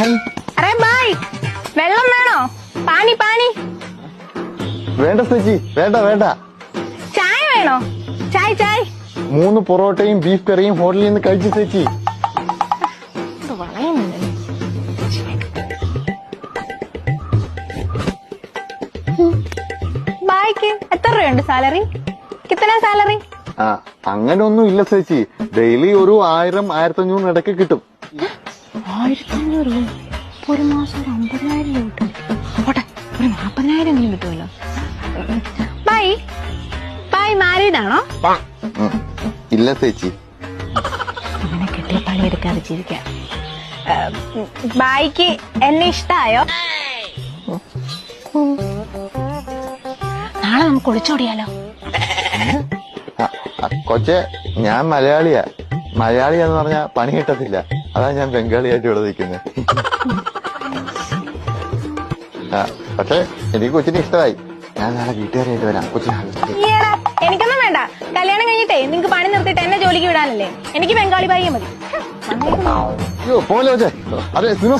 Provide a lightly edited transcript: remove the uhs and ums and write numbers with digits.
Array bye, വെള്ളം വേണോ? പാനി പാനി. വേണ്ട ചേച്ചി, വേണ്ട വേണ്ട. ചായ വേണോ? ചായ് ചായ്. 3 പൊറോട്ടയും ബീഫ് കറിയും ഹോട്ടലിൽ നിന്ന് കഴിച്ചു ചേച്ചി. ബായ്ക്ക് എത്ര രൂപയുണ്ട് സാലറി? കിത്തന സാലറി? അങ്ങനെ ഒന്നും ഇല്ല ചേച്ചി. ഡെയിലി ഒരു 1000-1500 ഇടയ്ക്ക് കിട്ടും. 1500 രൂപ ഒരു മാസം? ഒരു 50,000 രൂപ കിട്ടും. പോട്ടെ, ഒരു 40,000 എങ്കിലും കിട്ടുമല്ലോ. ബായ് ബായ് മാരീഡ് ആണോ? ഇല്ല ചേച്ചി. അങ്ങനെ കിട്ടിയ പണിയെടുക്കാതെ ജീവിക്കാം. ബായ്ക്ക് എന്നെ ഇഷ്ടായോ? നാളെ നമുക്ക് ഒളിച്ചോടിയാലോ? കൊച്ചെ, ഞാൻ മലയാളിയാ. മലയാളിയാന്ന് പറഞ്ഞാ പണി കിട്ടത്തില്ല. അതാ ഞാൻ ബംഗാളിയായിട്ട് ഇവിടെ നിൽക്കുന്നത്. പക്ഷെ എനിക്ക് കൊച്ചിനെ ഇഷ്ടമായി. ഞാൻ നാളെ വീട്ടുകാരായിട്ട് വരാം. ഈയെടാ, എനിക്കൊന്നും വേണ്ട. കല്യാണം കഴിഞ്ഞിട്ടേ നിങ്ങക്ക് പണി നിർത്തിയിട്ട് എന്നെ ജോലിക്ക് വിടാനല്ലേ? എനിക്ക് ബംഗാളി ഭാര്യ മതി. അയ്യോ പോലെ കൊച്ചെ. അതെ സിനിമ